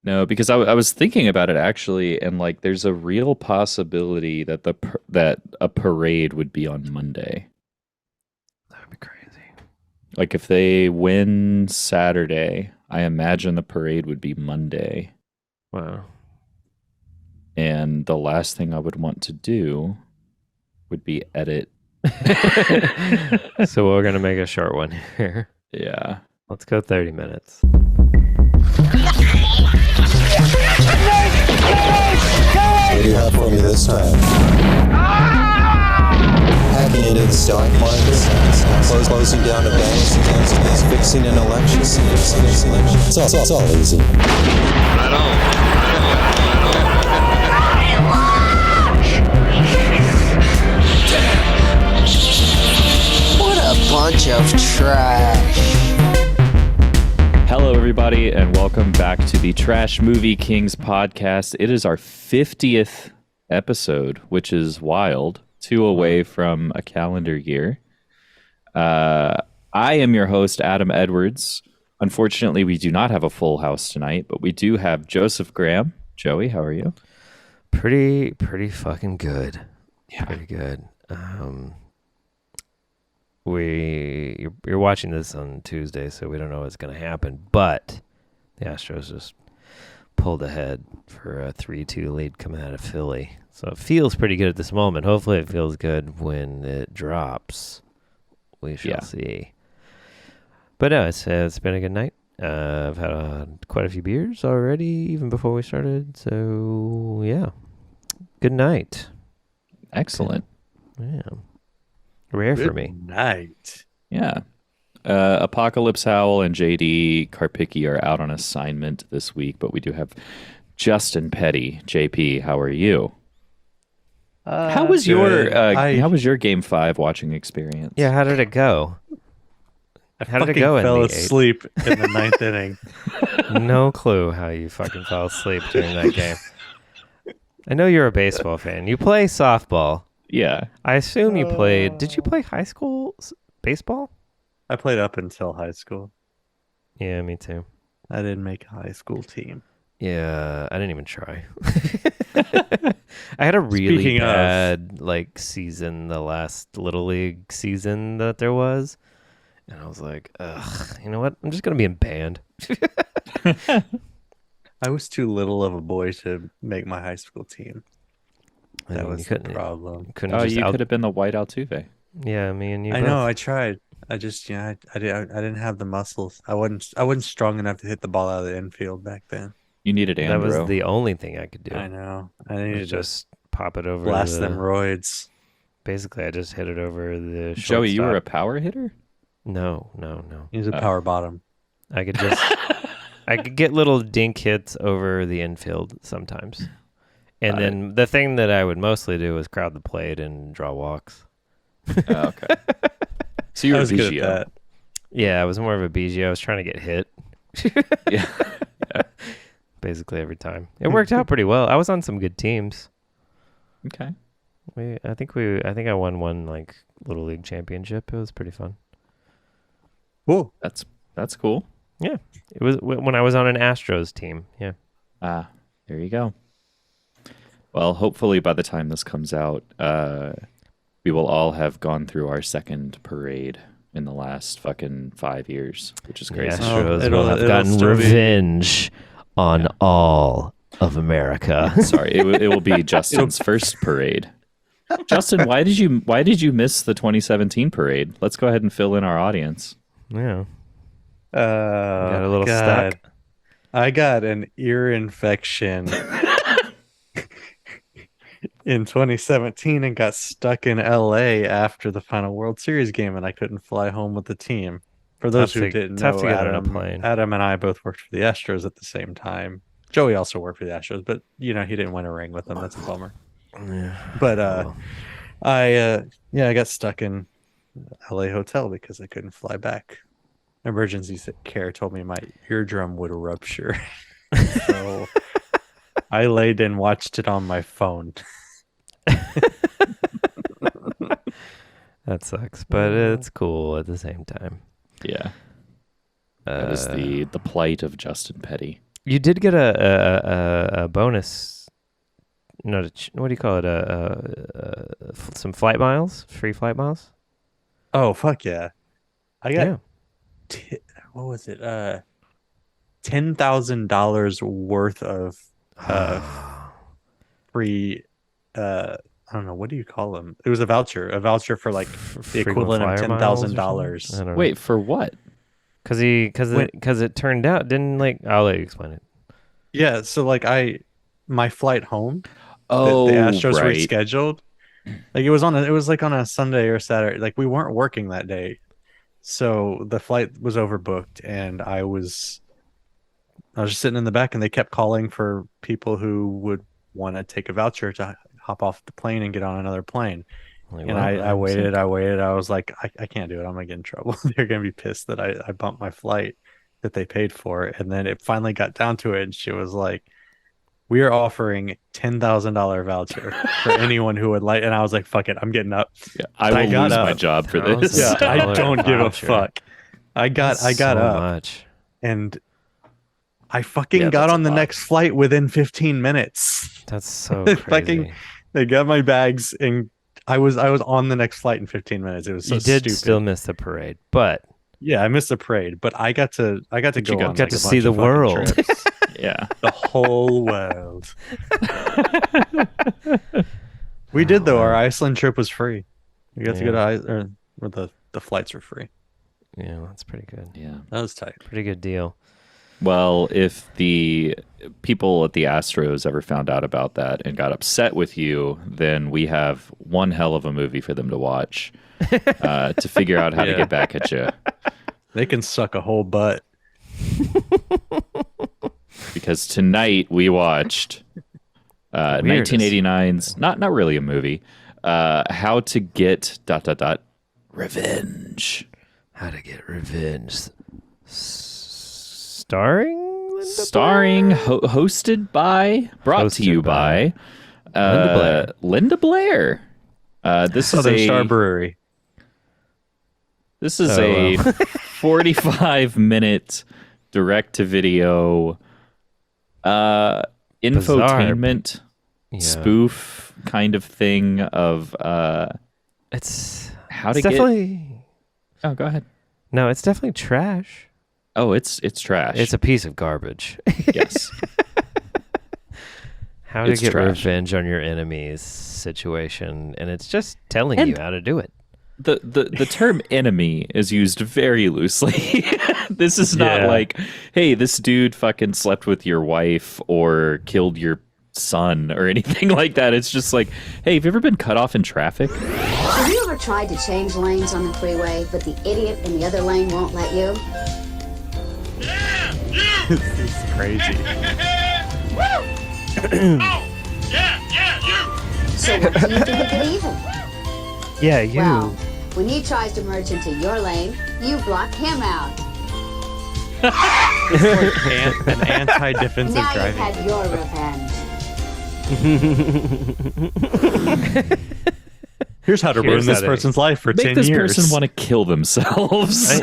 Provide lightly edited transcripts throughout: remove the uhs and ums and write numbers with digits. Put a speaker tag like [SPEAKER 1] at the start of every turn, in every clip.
[SPEAKER 1] No, because I was thinking about it actually, and like, there's a real possibility that that a parade would be on Monday.
[SPEAKER 2] That would be crazy.
[SPEAKER 1] Like, if they win Saturday, I imagine the parade would be Monday.
[SPEAKER 2] Wow.
[SPEAKER 1] And the last thing I would want to do would be edit.
[SPEAKER 2] So we're going to make a short one here.
[SPEAKER 1] Yeah.
[SPEAKER 2] Let's go 30 minutes.
[SPEAKER 3] What do you have for me this time? Hacking into the stock market, closing down a bank, fixing an election. It's all easy.
[SPEAKER 4] What a bunch of trash.
[SPEAKER 1] Hello, everybody, and welcome back to the Trash Movie Kings podcast. It is our 50th episode, which is wild, 2 away from a calendar year. I am your host, Adam Edwards. Unfortunately, we do not have a full house tonight, but we do have Joseph Graham. Joey, how are you?
[SPEAKER 2] Pretty fucking good.
[SPEAKER 1] Yeah.
[SPEAKER 2] Pretty good. You're watching this on Tuesday, so we don't know what's going to happen, but the Astros just pulled ahead for a 3-2 lead coming out of Philly. So it feels pretty good at this moment. Hopefully it feels good when it drops. We shall see. But no, it's been a good night. I've had quite a few beers already, even before we started. So, yeah. Good night.
[SPEAKER 1] Excellent.
[SPEAKER 2] Yeah. Rare for me.
[SPEAKER 5] Night.
[SPEAKER 1] Yeah. Apocalypse Howl and JD Karpicki are out on assignment this week, but we do have Justin Petty. JP, how are you? How was your Game 5 watching experience?
[SPEAKER 2] Yeah, how did it go? How did it
[SPEAKER 5] fucking
[SPEAKER 2] go in
[SPEAKER 5] fell
[SPEAKER 2] the
[SPEAKER 5] asleep in the ninth inning.
[SPEAKER 2] No clue how you fucking fell asleep during that game. I know you're a baseball fan. You play softball.
[SPEAKER 1] Yeah.
[SPEAKER 2] I assume you played. Did you play high school baseball?
[SPEAKER 5] I played up until high school.
[SPEAKER 2] Yeah, me too.
[SPEAKER 5] I didn't make a high school team.
[SPEAKER 2] Yeah, I didn't even try. I had a really
[SPEAKER 5] Speaking
[SPEAKER 2] bad season, the last Little League season that there was. And I was like, ugh, you know what? I'm just going to be in band.
[SPEAKER 5] I was too little of a boy to make my high school team. That was the problem.
[SPEAKER 1] You could have been the White Altuve.
[SPEAKER 2] Yeah, me and you.
[SPEAKER 5] I
[SPEAKER 2] both.
[SPEAKER 5] know. I tried. I just, I didn't have the muscles. I wasn't strong enough to hit the ball out of the infield back then.
[SPEAKER 1] You needed
[SPEAKER 2] That
[SPEAKER 1] Andro.
[SPEAKER 2] was the only thing I could do.
[SPEAKER 5] I know. I needed to
[SPEAKER 2] just pop it over.
[SPEAKER 5] blast them roids.
[SPEAKER 2] Basically, I just hit it over the shortstop.
[SPEAKER 1] Joey, you were a power hitter?
[SPEAKER 2] No.
[SPEAKER 5] He's a power bottom.
[SPEAKER 2] I could just, I could get little dink hits over the infield sometimes. And then the thing that I would mostly do was crowd the plate and draw walks.
[SPEAKER 1] Oh, okay. So you were
[SPEAKER 5] I was good at
[SPEAKER 1] Biggio.
[SPEAKER 5] that.
[SPEAKER 2] Yeah, I was more of a Biggio. I was trying to get hit.
[SPEAKER 1] Yeah.
[SPEAKER 2] Basically every time. It worked out pretty well. I was on some good teams.
[SPEAKER 1] Okay.
[SPEAKER 2] I think I won one Little League championship. It was pretty fun.
[SPEAKER 5] Whoa.
[SPEAKER 1] That's cool.
[SPEAKER 2] Yeah. It was when I was on an Astros team. Yeah.
[SPEAKER 1] There you go. Well, hopefully by the time this comes out, we will all have gone through our second parade in the last fucking 5 years, which is
[SPEAKER 2] The
[SPEAKER 1] crazy.
[SPEAKER 2] Astros
[SPEAKER 5] it'll-
[SPEAKER 2] will have
[SPEAKER 5] it'll
[SPEAKER 2] gotten
[SPEAKER 5] still be-
[SPEAKER 2] revenge on all of America.
[SPEAKER 1] Sorry, it will be Justin's first parade. Justin, why did you miss the 2017 parade? Let's go ahead and fill in our audience.
[SPEAKER 2] Yeah.
[SPEAKER 5] Got
[SPEAKER 2] a little stuck.
[SPEAKER 5] I got an ear infection in 2017 and got stuck in LA after the final World Series game, and I couldn't fly home with the team. For those who didn't
[SPEAKER 2] tough
[SPEAKER 5] know,
[SPEAKER 2] to get on a plane.
[SPEAKER 5] Adam and I both worked for the Astros at the same time. Joey also worked for the Astros, but he didn't win a ring with them. That's a bummer.
[SPEAKER 2] Yeah.
[SPEAKER 5] But
[SPEAKER 2] Well,
[SPEAKER 5] I got stuck in LA hotel because I couldn't fly back. Emergency care told me my eardrum would rupture. So I laid and watched it on my phone.
[SPEAKER 2] that sucks, but it's cool at the same time.
[SPEAKER 1] Yeah. That is the plight of Justin Petty.
[SPEAKER 2] You did get a bonus. What do you call it? Some flight miles, free flight miles.
[SPEAKER 5] Oh fuck yeah! I got what was it? $10,000 worth of free. I don't know, what do you call them? It was a voucher for like the equivalent of $10,000.
[SPEAKER 1] Wait, for what?
[SPEAKER 2] Because it turned out I'll let you explain it.
[SPEAKER 5] Yeah, so like my flight home.
[SPEAKER 1] Oh,
[SPEAKER 5] the Astros
[SPEAKER 1] right.
[SPEAKER 5] rescheduled. Like it was like on a Sunday or Saturday. Like we weren't working that day, so the flight was overbooked, and I was just sitting in the back, and they kept calling for people who would want to take a voucher to hop off the plane and get on another plane. And I waited. I was like, I can't do it. I'm gonna get in trouble. They're gonna be pissed that I bumped my flight that they paid for. And then it finally got down to it, and she was like, "We are offering $10,000 voucher for anyone who would like." And I was like, "Fuck it, I'm getting up."
[SPEAKER 1] Yeah, I will lose my job for this.
[SPEAKER 5] Yeah, I don't give a fuck. I got up,
[SPEAKER 2] much.
[SPEAKER 5] and I fucking got on the next flight within 15 minutes.
[SPEAKER 2] That's so crazy.
[SPEAKER 5] They got my bags, and I was on the next flight in 15 minutes. It was so stupid.
[SPEAKER 2] You did still miss the parade, but
[SPEAKER 5] yeah, I missed the parade, but I got to go on.
[SPEAKER 2] Got to see the world.
[SPEAKER 1] Yeah,
[SPEAKER 5] the whole world. We did though. Our Iceland trip was free. We got to go to Iceland, or the flights were free.
[SPEAKER 2] Yeah, that's pretty good.
[SPEAKER 1] Yeah,
[SPEAKER 5] that was tight.
[SPEAKER 2] Pretty good deal.
[SPEAKER 1] Well, if the people at the Astros ever found out about that and got upset with you, then we have one hell of a movie for them to watch to figure out how to get back at you.
[SPEAKER 5] They can suck a whole butt.
[SPEAKER 1] Because tonight we watched 1989's not really a movie. How to Get ... Revenge.
[SPEAKER 2] How to Get Revenge. Starring
[SPEAKER 1] hosted by, brought to you by Linda Blair. This
[SPEAKER 5] Southern
[SPEAKER 1] is
[SPEAKER 5] Star Brewery.
[SPEAKER 1] This is a 45-minute direct-to-video infotainment spoof kind of thing of
[SPEAKER 2] it's
[SPEAKER 1] how to
[SPEAKER 2] definitely.
[SPEAKER 1] Oh, go ahead.
[SPEAKER 2] No, it's definitely trash.
[SPEAKER 1] Oh, it's trash.
[SPEAKER 2] It's a piece of garbage.
[SPEAKER 1] Yes.
[SPEAKER 2] How to get revenge on your enemies situation, and it's just telling you how to do it.
[SPEAKER 1] The term enemy is used very loosely. This is not like, hey, this dude fucking slept with your wife or killed your son or anything like that. It's just like, hey, have you ever been cut off in traffic?
[SPEAKER 6] Have you ever tried to change lanes on the freeway, but the idiot in the other lane won't let you?
[SPEAKER 5] This is crazy.
[SPEAKER 6] So what do you do to get even?
[SPEAKER 2] Yeah, you.
[SPEAKER 6] Well, when he tries to merge into your lane, you block him out.
[SPEAKER 5] It's like an anti-defensive
[SPEAKER 6] now
[SPEAKER 5] driving.
[SPEAKER 6] Now you've had your revenge.
[SPEAKER 5] Here's how to ruin this person's life for 10 years.
[SPEAKER 1] Make this person want to kill themselves.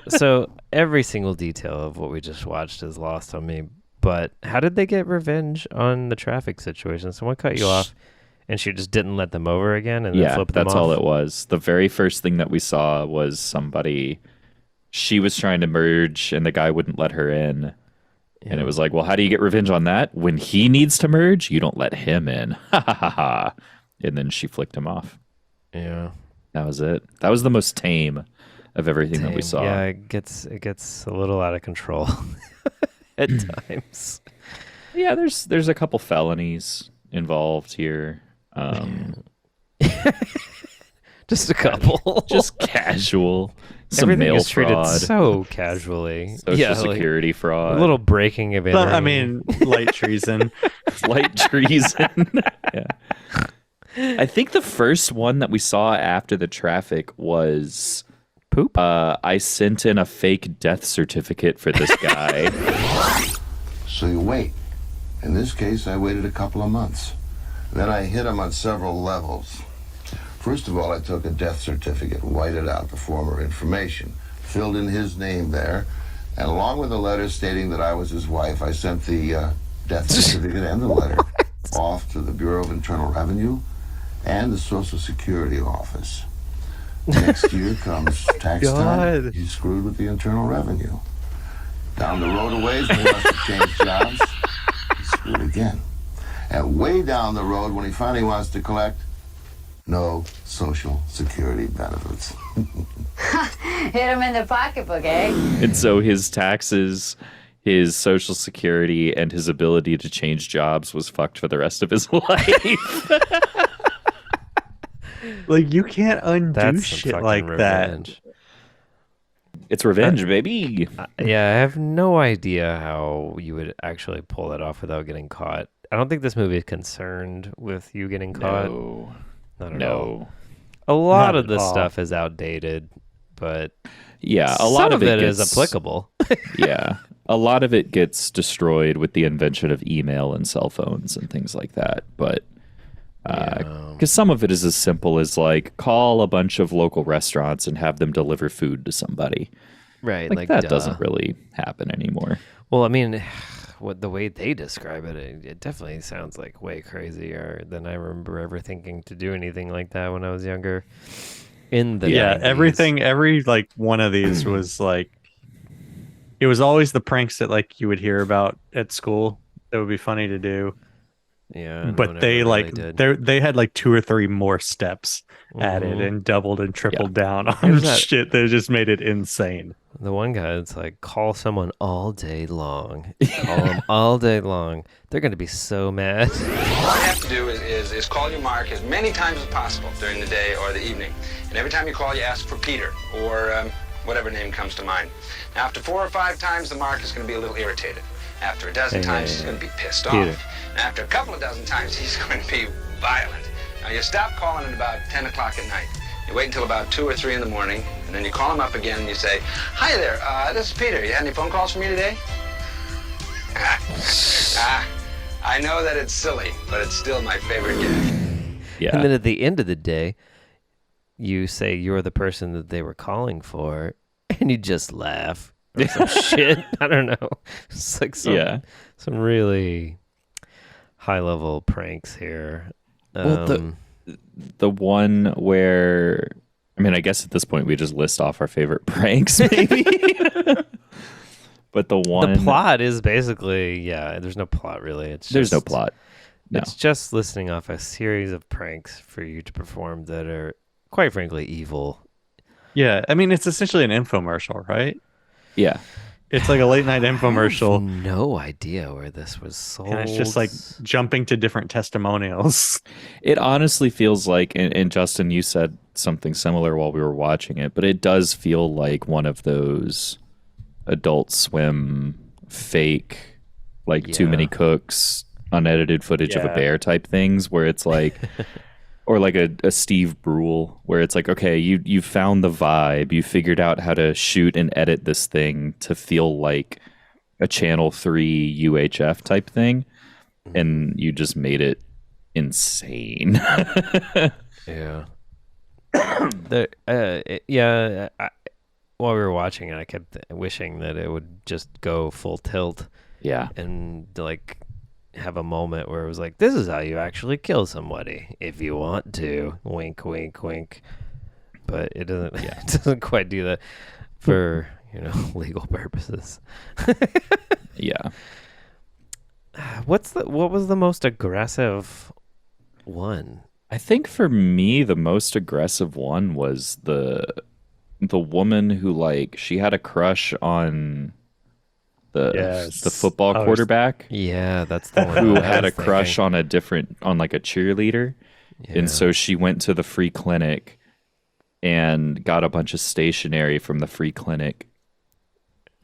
[SPEAKER 2] So every single detail of what we just watched is lost on me. But how did they get revenge on the traffic situation? Someone cut you off, and she just didn't let them over again, and then flipped them off?
[SPEAKER 1] That's all it was. The very first thing that we saw was somebody. She was trying to merge, and the guy wouldn't let her in. Yeah. And it was like, well, how do you get revenge on that? When he needs to merge, you don't let him in. Ha ha ha ha. And then she flicked him off.
[SPEAKER 2] Yeah.
[SPEAKER 1] That was it. That was the most tame of everything that we saw.
[SPEAKER 2] Yeah, it gets a little out of control at times.
[SPEAKER 1] Yeah, there's a couple felonies involved here.
[SPEAKER 2] Just a couple.
[SPEAKER 1] Just casual. Some
[SPEAKER 2] Everything
[SPEAKER 1] mail
[SPEAKER 2] is treated
[SPEAKER 1] fraud.
[SPEAKER 2] so casually.
[SPEAKER 1] Social security fraud.
[SPEAKER 2] A little breaking of entering.
[SPEAKER 5] I mean, light treason.
[SPEAKER 1] Light treason. Yeah. I think the first one that we saw after the traffic was
[SPEAKER 2] poop.
[SPEAKER 1] I sent in a fake death certificate for this guy.
[SPEAKER 7] So you wait. In this case, I waited a couple of months. Then I hit him on several levels. First of all, I took a death certificate, whited out the former information, filled in his name there, And along with a letter stating that I was his wife, I sent the death certificate and the letter off to the Bureau of Internal Revenue and the Social Security Office. Next year comes tax time. He's screwed with the Internal Revenue. Down the road a ways when he wants to change jobs, he's screwed again. And way down the road when he finally wants to collect, no Social Security benefits.
[SPEAKER 6] Hit him in the pocketbook, eh?
[SPEAKER 1] And so his taxes, his Social Security, and his ability to change jobs was fucked for the rest of his life.
[SPEAKER 5] Like, you can't undo
[SPEAKER 2] That's some
[SPEAKER 5] shit
[SPEAKER 2] fucking
[SPEAKER 5] like
[SPEAKER 2] revenge.
[SPEAKER 1] It's revenge, baby.
[SPEAKER 2] Yeah, I have no idea how you would actually pull that off without getting caught. I don't think this movie is concerned with you getting caught.
[SPEAKER 1] No.
[SPEAKER 2] Not at
[SPEAKER 1] No.
[SPEAKER 2] all. A lot
[SPEAKER 5] Not
[SPEAKER 2] of
[SPEAKER 5] at
[SPEAKER 2] this
[SPEAKER 5] all.
[SPEAKER 2] stuff is outdated, but
[SPEAKER 1] Yeah, a lot
[SPEAKER 2] some
[SPEAKER 1] of it
[SPEAKER 2] is
[SPEAKER 1] gets,
[SPEAKER 2] applicable.
[SPEAKER 1] Yeah. A lot of it gets destroyed with the invention of email and cell phones and things like that. But because some of it is as simple as like call a bunch of local restaurants and have them deliver food to somebody.
[SPEAKER 2] Right,
[SPEAKER 1] Like that
[SPEAKER 2] duh.
[SPEAKER 1] doesn't really happen anymore.
[SPEAKER 2] Well, I mean, what the way they describe it, it definitely sounds like way crazier than I remember ever thinking to do anything like that when I was younger. In the
[SPEAKER 5] Yeah,
[SPEAKER 2] 90s.
[SPEAKER 5] every like one of these was like, it was always the pranks that like you would hear about at school that would be funny to do.
[SPEAKER 2] Yeah, no
[SPEAKER 5] But
[SPEAKER 2] one
[SPEAKER 5] they
[SPEAKER 2] ever
[SPEAKER 5] like
[SPEAKER 2] really did.
[SPEAKER 5] they had like 2 or 3 more steps added
[SPEAKER 2] Mhm.
[SPEAKER 5] and doubled and tripled down on
[SPEAKER 2] There's that-
[SPEAKER 5] shit that just made it insane.
[SPEAKER 2] The one guy that's like, call someone all day long. Call them all day long. They're going to be so mad.
[SPEAKER 8] All you have to do is call your mark as many times as possible during the day or the evening. And every time you call, you ask for Peter or whatever name comes to mind. Now, after 4 or 5 times, the mark is going to be a little irritated. After a dozen times, he's going to be pissed
[SPEAKER 2] Peter.
[SPEAKER 8] off. And after a couple of dozen times, he's going to be violent. Now, you stop calling at about 10 o'clock at night. You wait until about 2 or 3 in the morning, and then you call him up again and you say, "Hi there, this is Peter. You had any phone calls for me today?" I know that it's silly, but it's still my favorite gag.
[SPEAKER 1] Yeah.
[SPEAKER 2] And then at the end of the day, you say you're the person that they were calling for, and you just laugh. Or some shit. I don't know. It's like some really high-level pranks here.
[SPEAKER 1] Well, the one where, I mean, I guess at this point we just list off our favorite pranks, maybe. But the
[SPEAKER 2] plot is basically, there's no plot really.
[SPEAKER 1] There's no plot. No.
[SPEAKER 2] It's just listing off a series of pranks for you to perform that are, quite frankly, evil.
[SPEAKER 5] Yeah, I mean, it's essentially an infomercial, right?
[SPEAKER 1] Yeah.
[SPEAKER 5] It's like a late night infomercial.
[SPEAKER 2] No idea where this was sold.
[SPEAKER 5] And it's just like jumping to different testimonials.
[SPEAKER 1] It honestly feels like, and Justin, you said something similar while we were watching it, but it does feel like one of those Adult Swim fake, like Too Many Cooks, unedited footage of a bear type things where it's like, or like a Steve Brule where it's like, okay, you found the vibe, you figured out how to shoot and edit this thing to feel like a Channel 3 UHF type thing, and you just made it insane.
[SPEAKER 2] Yeah. While we were watching it, I kept wishing that it would just go full tilt.
[SPEAKER 1] Yeah.
[SPEAKER 2] And like have a moment where it was like, this is how you actually kill somebody if you want to. Wink, wink, wink. But it doesn't. Yeah, it doesn't quite do that for legal purposes.
[SPEAKER 1] Yeah.
[SPEAKER 2] What was the most aggressive one?
[SPEAKER 1] I think for me the most aggressive one was the woman who, like, she had a crush on the football quarterback.
[SPEAKER 2] Yeah, that's the one.
[SPEAKER 1] Who had a crush on a cheerleader.
[SPEAKER 2] Yeah.
[SPEAKER 1] And so she went to the free clinic and got a bunch of stationery from the free clinic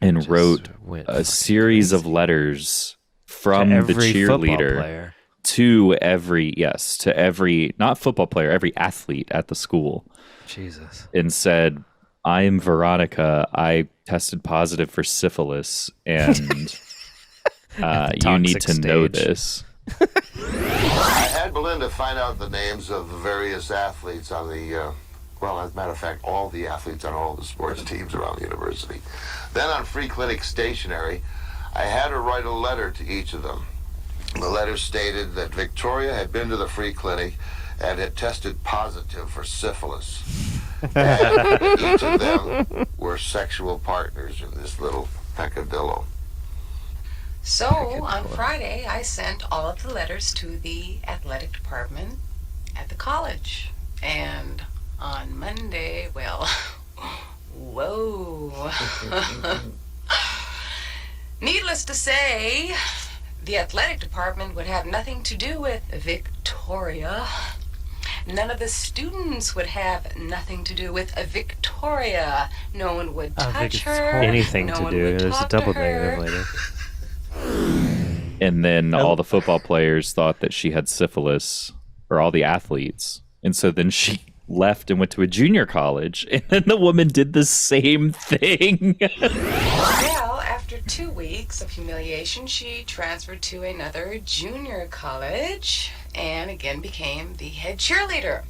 [SPEAKER 1] and
[SPEAKER 2] Just
[SPEAKER 1] wrote
[SPEAKER 2] went
[SPEAKER 1] a series of letters from
[SPEAKER 2] to
[SPEAKER 1] the
[SPEAKER 2] every football
[SPEAKER 1] cheerleader
[SPEAKER 2] player.
[SPEAKER 1] to every not football player, every athlete at the school.
[SPEAKER 2] Jesus.
[SPEAKER 1] And said, "I am Veronica. I tested positive for syphilis, and you need to know this."
[SPEAKER 7] I had Belinda find out the names of the various athletes on the Well, as a matter of fact, all the athletes on all the sports teams around the university. Then on free clinic stationery, I had her write a letter to each of them. The letter stated that Victoria had been to the free clinic and had tested positive for syphilis. And each of them were sexual partners in this little peccadillo.
[SPEAKER 9] So on Friday, I sent all of the letters to the athletic department at the college. And on Monday, well, whoa. Needless to say, the athletic department would have nothing to do with Victoria. None of the students would have nothing to do with Victoria. No one would touch her.
[SPEAKER 2] Anything
[SPEAKER 9] no
[SPEAKER 2] to
[SPEAKER 9] one
[SPEAKER 2] do.
[SPEAKER 9] would
[SPEAKER 2] There's a
[SPEAKER 9] talk
[SPEAKER 2] double
[SPEAKER 9] to her.
[SPEAKER 2] negative later.
[SPEAKER 1] And then all the football players thought that she had syphilis, or all the athletes. And so then she left and went to a junior college, and then the woman did the same thing.
[SPEAKER 9] Well, after 2 weeks of humiliation, she transferred to another junior college and again became the head cheerleader.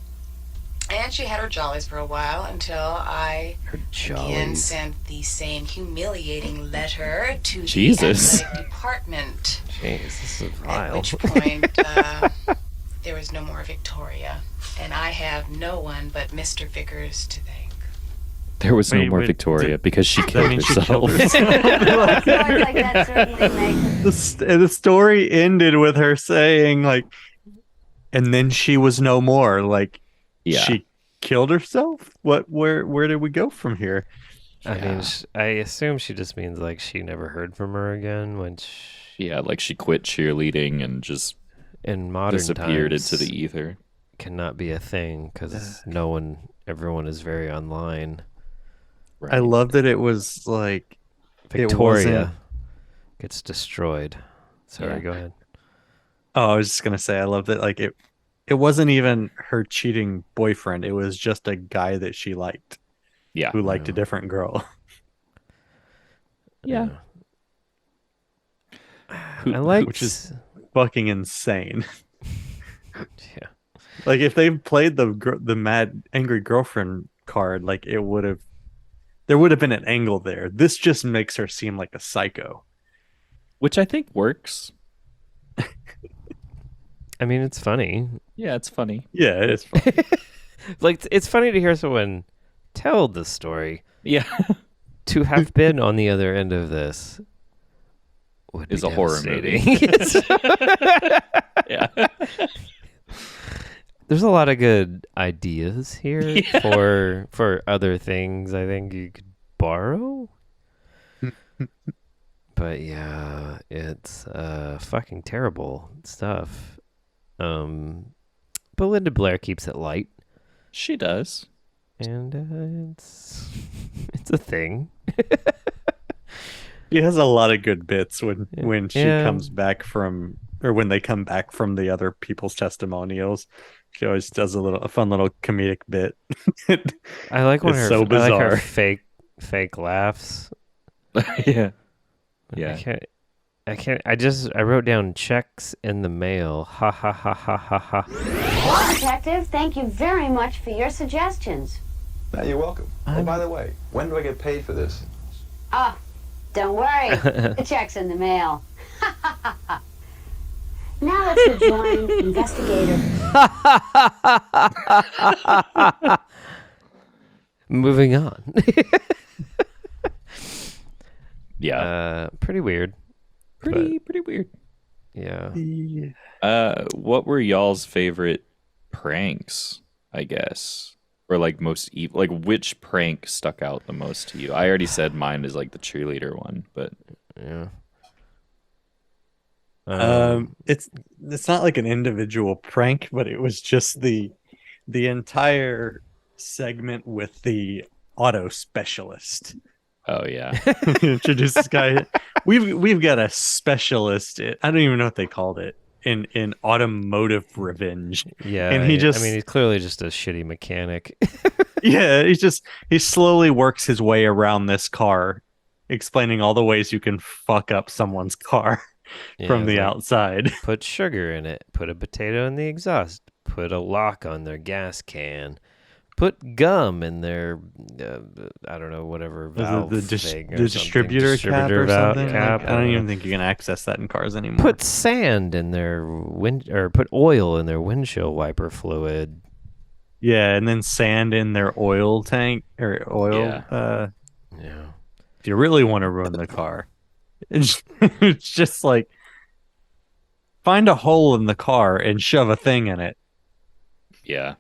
[SPEAKER 9] And she had her jollies for a while until I again sent the same humiliating letter to the athletic department.
[SPEAKER 2] Jeez, this is
[SPEAKER 9] At
[SPEAKER 2] vile.
[SPEAKER 9] which point, there was no more Victoria. And I have no one but Mr. Vickers to thank.
[SPEAKER 1] There was no more Victoria because she killed herself.
[SPEAKER 5] The story ended with her saying, like, and then she was no more. Like, she killed herself? Where did we go from here?
[SPEAKER 2] I mean, I assume she just means like she never heard from her again, which
[SPEAKER 1] like she quit cheerleading and just
[SPEAKER 2] in modern
[SPEAKER 1] disappeared
[SPEAKER 2] times
[SPEAKER 1] into the ether.
[SPEAKER 2] Cannot be a thing because everyone is very online.
[SPEAKER 5] I love that it was like
[SPEAKER 2] Victoria gets destroyed. Sorry, go ahead.
[SPEAKER 5] Oh, I was just gonna say I love that like it wasn't even her cheating boyfriend. It was just a guy that she liked.
[SPEAKER 1] Yeah.
[SPEAKER 5] Who liked a different girl.
[SPEAKER 1] Yeah.
[SPEAKER 5] Which is fucking insane.
[SPEAKER 2] Yeah.
[SPEAKER 5] Like if they played the mad angry girlfriend card, like there would have been an angle there. This just makes her seem like a psycho,
[SPEAKER 1] which I think works.
[SPEAKER 2] I mean, it's funny.
[SPEAKER 1] Yeah, it's funny.
[SPEAKER 5] Yeah, it is funny.
[SPEAKER 2] Like it's funny to hear someone tell the story.
[SPEAKER 1] Yeah.
[SPEAKER 2] To have been on the other end of this
[SPEAKER 1] is a horror movie.
[SPEAKER 2] Yeah. There's a lot of good ideas here for other things I think you could borrow. But yeah, it's fucking terrible stuff. But Linda Blair keeps it light.
[SPEAKER 1] She does.
[SPEAKER 2] And it's a thing.
[SPEAKER 5] She has a lot of good bits when she comes back from, or when they come back from the other people's testimonials. She always does a fun little comedic bit.
[SPEAKER 2] I like when
[SPEAKER 5] it's
[SPEAKER 2] her
[SPEAKER 5] so bizarre.
[SPEAKER 2] I like her fake laughs.
[SPEAKER 1] Yeah.
[SPEAKER 2] I can't. I wrote down checks in the mail. Ha ha ha ha ha ha.
[SPEAKER 6] Well, Detective, thank you very much for your suggestions.
[SPEAKER 10] You're welcome. Oh, by the way, when do I get paid for this?
[SPEAKER 6] Ah, don't worry. The check's in the mail. Now let's rejoin investigator.
[SPEAKER 2] Moving on.
[SPEAKER 1] Yeah.
[SPEAKER 2] Pretty weird.
[SPEAKER 1] Pretty weird.
[SPEAKER 2] Yeah.
[SPEAKER 1] What were y'all's favorite pranks, I guess? Or like most evil, like which prank stuck out the most to you? I already said mine is like the cheerleader one, but
[SPEAKER 2] yeah.
[SPEAKER 5] It's not like an individual prank, but it was just the entire segment with the auto specialist.
[SPEAKER 1] Oh yeah.
[SPEAKER 5] Introduce this guy. We've got a specialist. I don't even know what they called it in automotive revenge.
[SPEAKER 2] Yeah,
[SPEAKER 5] and
[SPEAKER 2] he's clearly just a shitty mechanic.
[SPEAKER 5] Yeah, he slowly works his way around this car, explaining all the ways you can fuck up someone's car from the outside.
[SPEAKER 2] Put sugar in it. Put a potato in the exhaust. Put a lock on their gas can. put gum in their, I don't know, whatever valve
[SPEAKER 5] the
[SPEAKER 2] thing or
[SPEAKER 5] the
[SPEAKER 2] something.
[SPEAKER 5] distributor cap or
[SPEAKER 2] valve
[SPEAKER 5] something.
[SPEAKER 2] cap,
[SPEAKER 5] Like, I don't even think you can access that in cars anymore.
[SPEAKER 2] Put sand in their or put oil in their windshield wiper fluid.
[SPEAKER 5] Yeah, and then sand in their oil tank or oil.
[SPEAKER 1] Yeah.
[SPEAKER 2] Yeah.
[SPEAKER 5] If you really want to ruin the car, it's just like find a hole in the car and shove a thing in it.
[SPEAKER 1] Yeah.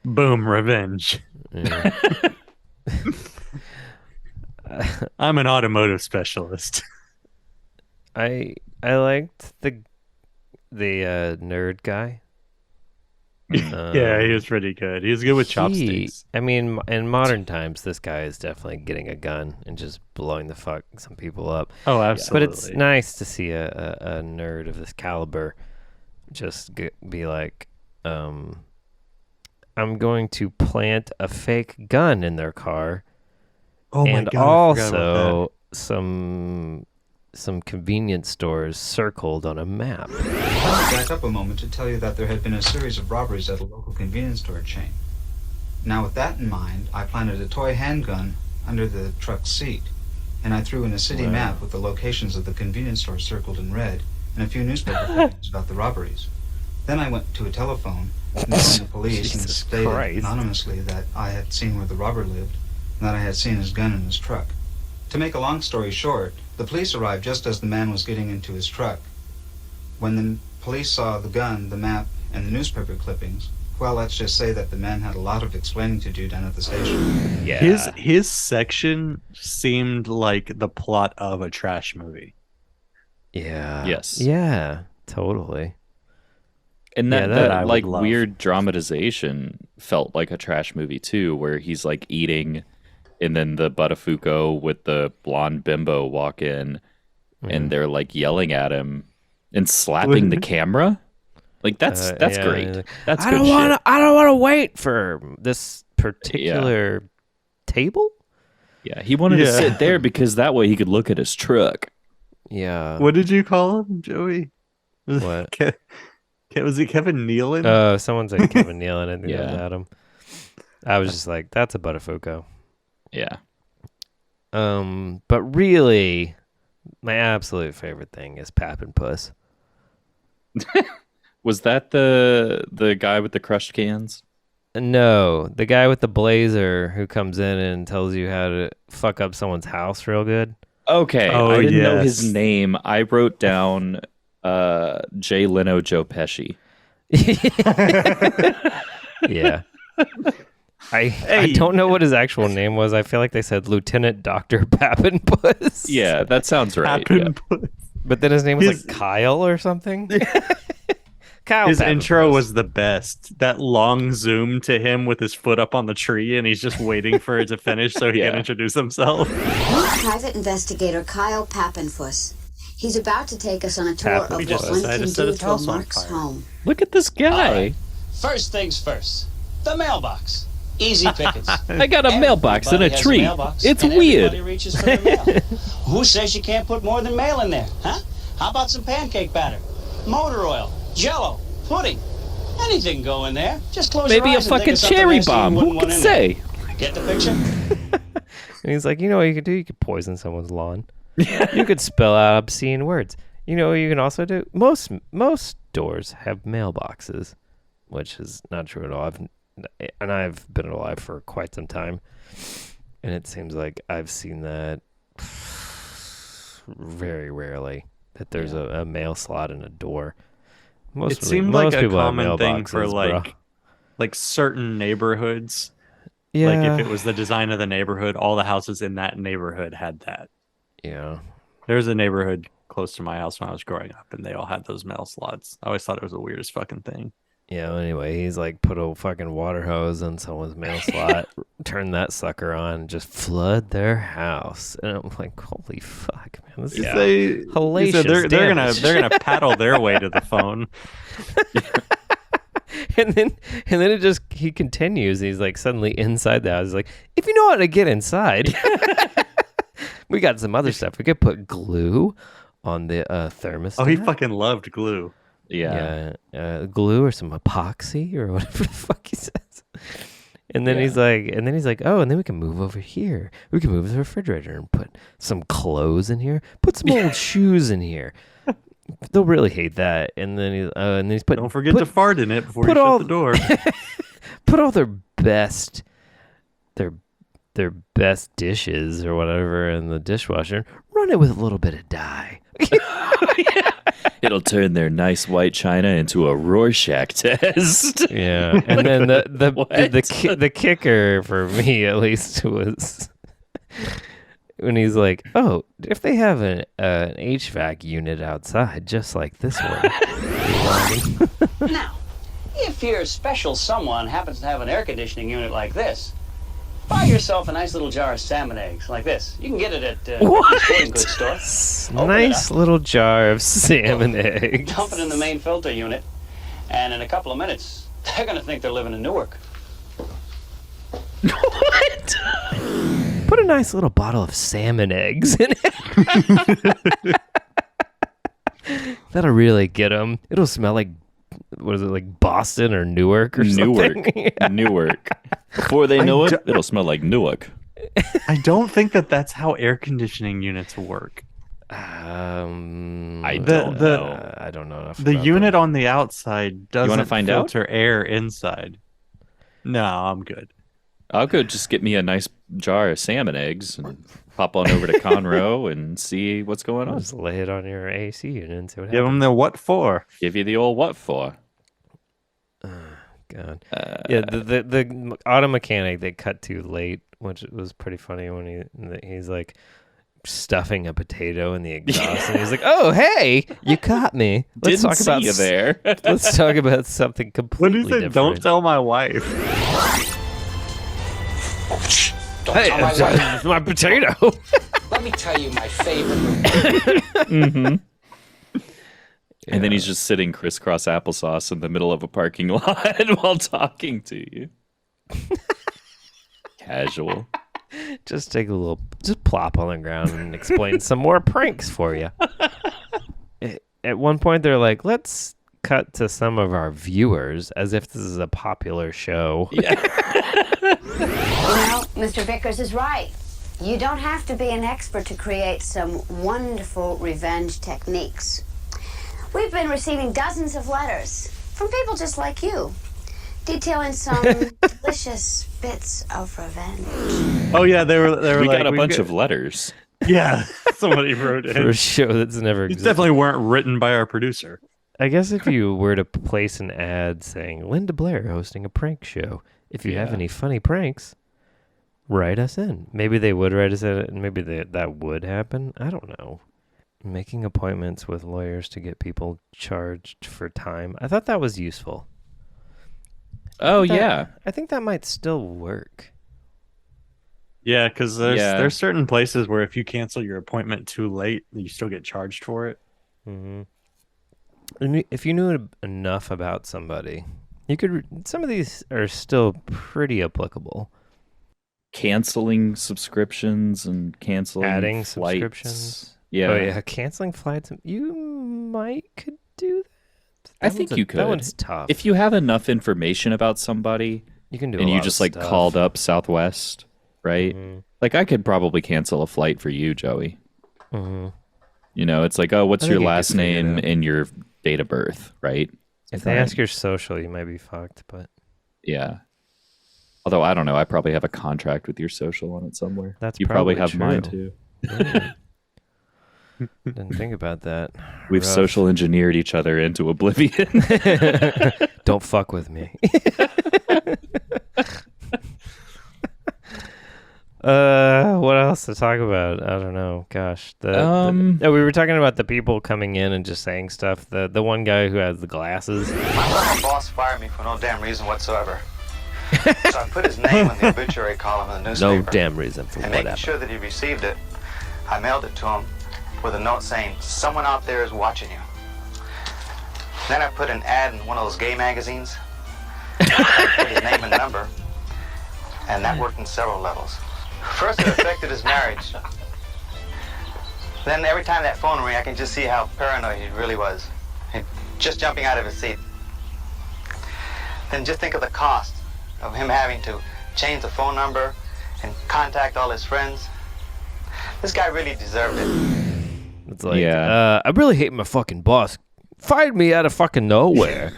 [SPEAKER 5] Boom, revenge.
[SPEAKER 2] Yeah.
[SPEAKER 5] I'm an automotive specialist.
[SPEAKER 2] I liked the nerd guy.
[SPEAKER 5] Yeah, he was pretty good. He was good with chopsticks.
[SPEAKER 2] I mean, in modern times, this guy is definitely getting a gun and just blowing the fuck some people up.
[SPEAKER 5] Oh, absolutely.
[SPEAKER 2] But it's nice to see a nerd of this caliber just be like, I'm going to plant a fake gun in their car.
[SPEAKER 5] Oh my
[SPEAKER 2] and
[SPEAKER 5] God, I forgot about
[SPEAKER 2] also some convenience stores circled on a map.
[SPEAKER 11] I'll back up a moment to tell you that there had been a series of robberies at a local convenience store chain. Now, with that in mind, I planted a toy handgun under the truck's seat, and I threw in a city map with the locations of the convenience stores circled in red and a few newspaper clippings about the robberies. Then I went to a telephone, informed the police, and stated anonymously that I had seen where the robber lived and that I had seen his gun in his truck. To make a long story short, the police arrived just as the man was getting into his truck. When the police saw the gun, the map, and the newspaper clippings, well, let's just say that the man had a lot of explaining to do down at the station.
[SPEAKER 1] Yeah.
[SPEAKER 5] His section seemed like the plot of a trash movie.
[SPEAKER 2] Yeah.
[SPEAKER 1] Yes.
[SPEAKER 2] Yeah, totally.
[SPEAKER 1] And that,
[SPEAKER 5] that I would
[SPEAKER 1] like
[SPEAKER 5] love.
[SPEAKER 1] weird dramatization felt like a trash movie too, where he's like eating, and then the Buttafuoco with the blonde bimbo walk in, and they're like yelling at him and slapping the camera. Like that's great.
[SPEAKER 2] Like,
[SPEAKER 1] That's
[SPEAKER 2] I
[SPEAKER 1] good
[SPEAKER 2] don't want
[SPEAKER 1] shit.
[SPEAKER 2] to. I don't want to wait for this particular table.
[SPEAKER 1] Yeah, he wanted to sit there because that way he could look at his truck.
[SPEAKER 2] Yeah.
[SPEAKER 5] What did you call him, Joey?
[SPEAKER 2] What?
[SPEAKER 5] Was it Kevin Nealon?
[SPEAKER 2] Someone said Kevin Nealon. I think that was
[SPEAKER 1] Yeah.
[SPEAKER 2] Adam. I was just like, that's a Buttafuoco.
[SPEAKER 1] Yeah.
[SPEAKER 2] But really, my absolute favorite thing is Pap and Puss.
[SPEAKER 1] Was that the guy with the crushed cans?
[SPEAKER 2] No, the guy with the blazer who comes in and tells you how to fuck up someone's house real good.
[SPEAKER 1] Okay,
[SPEAKER 5] Oh,
[SPEAKER 1] I didn't know
[SPEAKER 5] yes.
[SPEAKER 1] his name. I wrote down Jay Leno, Joe Pesci.
[SPEAKER 2] Yeah. I don't know what his actual name was. I feel like they said Lieutenant Dr. Pappenpuss.
[SPEAKER 1] Yeah, that sounds right. Yeah.
[SPEAKER 2] But then his name was like Kyle or something. Kyle
[SPEAKER 5] His
[SPEAKER 2] Pappenpuss.
[SPEAKER 5] intro was the best. That long zoom to him with his foot up on the tree, and he's just waiting for it to finish so he can introduce himself.
[SPEAKER 6] Meet private investigator Kyle Pappenfuss. He's about to take us on a tour of
[SPEAKER 5] We
[SPEAKER 6] what
[SPEAKER 5] just
[SPEAKER 6] one
[SPEAKER 5] decided
[SPEAKER 6] can
[SPEAKER 5] to set
[SPEAKER 6] do
[SPEAKER 5] his
[SPEAKER 6] to a
[SPEAKER 5] house on
[SPEAKER 6] Mark's
[SPEAKER 5] fire.
[SPEAKER 6] home.
[SPEAKER 1] Look at this guy.
[SPEAKER 12] First things first. The mailbox. Easy pickings.
[SPEAKER 1] I got a mailbox and a
[SPEAKER 12] Everybody has
[SPEAKER 1] tree.
[SPEAKER 12] mailbox,
[SPEAKER 1] It's
[SPEAKER 12] and
[SPEAKER 1] weird.
[SPEAKER 12] everybody reaches for their mail. Who says you can't put more than mail in there? Huh? How about some pancake batter, motor oil, Jell-O, pudding? Anything can go in there. Just close
[SPEAKER 1] Maybe
[SPEAKER 12] your
[SPEAKER 1] a
[SPEAKER 12] eyes and think
[SPEAKER 1] fucking
[SPEAKER 12] of something
[SPEAKER 1] cherry
[SPEAKER 12] nasty you
[SPEAKER 1] bomb.
[SPEAKER 12] wouldn't
[SPEAKER 1] Who
[SPEAKER 12] want
[SPEAKER 1] could
[SPEAKER 12] in
[SPEAKER 1] say?
[SPEAKER 12] there. Get the picture?
[SPEAKER 2] And he's like, you know what you could do? You could poison someone's lawn. You could spell out obscene words. You know what you can also do? Most doors have mailboxes, which is not true at all. I've been alive for quite some time, and it seems like I've seen that very rarely, that there's a mail slot in a door.
[SPEAKER 5] It seemed like a
[SPEAKER 2] people have
[SPEAKER 5] common thing for
[SPEAKER 2] mailboxes,
[SPEAKER 5] like certain neighborhoods.
[SPEAKER 2] Yeah.
[SPEAKER 5] Like if it was the design of the neighborhood, all the houses in that neighborhood had that.
[SPEAKER 2] Yeah.
[SPEAKER 5] There was a neighborhood close to my house when I was growing up, and they all had those mail slots. I always thought it was the weirdest fucking thing.
[SPEAKER 2] Yeah, anyway, he's like put a fucking water hose in someone's mail slot, turn that sucker on, and just flood their house. And I'm like, holy fuck, man. This is hellacious.
[SPEAKER 5] So they're
[SPEAKER 2] damage.
[SPEAKER 5] gonna paddle their way to the phone.
[SPEAKER 2] and then it just he continues. He's like suddenly inside the house. He's like, if you know how to get inside, we got some other stuff. We could put glue on the thermostat.
[SPEAKER 5] Oh, he fucking loved glue.
[SPEAKER 2] Yeah, glue or some epoxy or whatever the fuck he says. And then he's like, oh, and then we can move over here. We can move the refrigerator and put some clothes in here. Put some old shoes in here. They'll really hate that. And then he's put.
[SPEAKER 5] Don't forget to fart in it before you shut the door.
[SPEAKER 2] Put all their best dishes or whatever in the dishwasher. Run it with a little bit of dye.
[SPEAKER 1] It'll turn their nice white china into a Rorschach test.
[SPEAKER 2] Yeah, and then the kicker for me at least was when he's like, "Oh, if they have an HVAC unit outside, just like this one."
[SPEAKER 12] Now, if your special someone happens to have an air conditioning unit like this, buy yourself a nice little jar of salmon eggs like this. You can get it at the sporting goods store.
[SPEAKER 2] Nice little jar of salmon eggs.
[SPEAKER 12] Dump it in the main filter unit, and in a couple of minutes, they're going to think they're living in Newark.
[SPEAKER 1] What?
[SPEAKER 2] Put a nice little bottle of salmon eggs in it. That'll really get them. It'll smell like, what is it, like Boston or Newark or something?
[SPEAKER 1] Newark. Before they know it, it'll smell like Newark.
[SPEAKER 5] I don't think that's how air conditioning units work.
[SPEAKER 1] I don't
[SPEAKER 2] know. I don't know enough.
[SPEAKER 5] The unit on the outside doesn't filter
[SPEAKER 1] out?
[SPEAKER 5] air inside. No, I'm good.
[SPEAKER 1] I'll go just get me a nice jar of salmon eggs and pop on over to Conroe and see what's going on.
[SPEAKER 2] Just lay it on your AC unit and see what
[SPEAKER 5] Give them the what for.
[SPEAKER 1] Give you the old what for.
[SPEAKER 2] God. Yeah, the auto mechanic they cut to late, which was pretty funny when he's like stuffing a potato in the exhaust, and he's like, "Oh, hey, you caught me. Let's
[SPEAKER 1] Didn't see you there.
[SPEAKER 2] Let's talk about something completely
[SPEAKER 5] What do you say?
[SPEAKER 2] different."
[SPEAKER 5] Don't tell my wife.
[SPEAKER 2] Hey, it's my potato.
[SPEAKER 13] Let me tell you my favorite.
[SPEAKER 1] Mm-hmm. And then he's just sitting crisscross applesauce in the middle of a parking lot while talking to you. Casual.
[SPEAKER 2] Just plop on the ground and explain some more pranks for you. At one point, they're like, let's cut to some of our viewers as if this is a popular show.
[SPEAKER 6] You know, Mr. Vickers is right. You don't have to be an expert to create some wonderful revenge techniques. We've been receiving dozens of letters from people just like you, detailing some delicious bits of revenge.
[SPEAKER 5] Oh yeah, they were
[SPEAKER 1] we
[SPEAKER 5] like,
[SPEAKER 1] got a bunch of letters.
[SPEAKER 5] Yeah, somebody wrote it.
[SPEAKER 2] For a show that's never
[SPEAKER 5] These
[SPEAKER 2] existed.
[SPEAKER 5] definitely weren't written by our producer.
[SPEAKER 2] I guess if you were to place an ad saying Linda Blair hosting a prank show, if you have any funny pranks, write us in. Maybe they would write us in, and maybe that would happen. I don't know. Making appointments with lawyers to get people charged for time. I thought that was useful.
[SPEAKER 1] Oh, yeah.
[SPEAKER 2] I think that might still work.
[SPEAKER 5] Yeah, because there's certain places where if you cancel your appointment too late, you still get charged for it.
[SPEAKER 2] Mm-hmm. And if you knew enough about somebody, you could. Some of these are still pretty applicable.
[SPEAKER 1] Canceling subscriptions and canceling
[SPEAKER 2] adding
[SPEAKER 1] flights.
[SPEAKER 2] Subscriptions.
[SPEAKER 1] Yeah.
[SPEAKER 2] Oh yeah, canceling flights. You could do that.
[SPEAKER 1] I think you could.
[SPEAKER 2] That one's tough.
[SPEAKER 1] If you have enough information about somebody,
[SPEAKER 2] you can do.
[SPEAKER 1] And
[SPEAKER 2] a
[SPEAKER 1] you
[SPEAKER 2] lot
[SPEAKER 1] just
[SPEAKER 2] of
[SPEAKER 1] like
[SPEAKER 2] stuff.
[SPEAKER 1] called up Southwest, right?
[SPEAKER 2] Mm-hmm.
[SPEAKER 1] Like I could probably cancel a flight for you, Joey.
[SPEAKER 2] Mm-hmm.
[SPEAKER 1] You know, it's like, oh, what's
[SPEAKER 2] I
[SPEAKER 1] your
[SPEAKER 2] think you
[SPEAKER 1] last
[SPEAKER 2] could figure it
[SPEAKER 1] name
[SPEAKER 2] out.
[SPEAKER 1] and your date of birth, right?
[SPEAKER 2] If they ask your social, you might be fucked. But
[SPEAKER 1] yeah. Although I don't know, I probably have a contract with your social on it somewhere.
[SPEAKER 2] That's
[SPEAKER 1] you probably have
[SPEAKER 2] true.
[SPEAKER 1] mine too.
[SPEAKER 2] Yeah. Didn't think about that.
[SPEAKER 1] We've
[SPEAKER 2] Rough.
[SPEAKER 1] social engineered each other into oblivion.
[SPEAKER 2] Don't fuck with me. What else to talk about? I don't know. Gosh, we were talking about the people coming in and just saying stuff. The one guy who has the glasses.
[SPEAKER 11] My boss fired me for no damn reason whatsoever. So I put his name in the obituary column in the newspaper.
[SPEAKER 2] No damn reason for
[SPEAKER 11] And
[SPEAKER 2] whatever.
[SPEAKER 11] making sure that he received it, I mailed it to him with a note saying, "Someone out there is watching you." Then I put an ad in one of those gay magazines. I put his name and number, and that worked in several levels. First, it affected his marriage. Then every time that phone rang, I can just see how paranoid he really was. Just jumping out of his seat. Then just think of the cost of him having to
[SPEAKER 12] change the phone number, and contact all his friends. This guy really deserved it.
[SPEAKER 2] It's like, I really hate my fucking boss. Fired me out of fucking nowhere.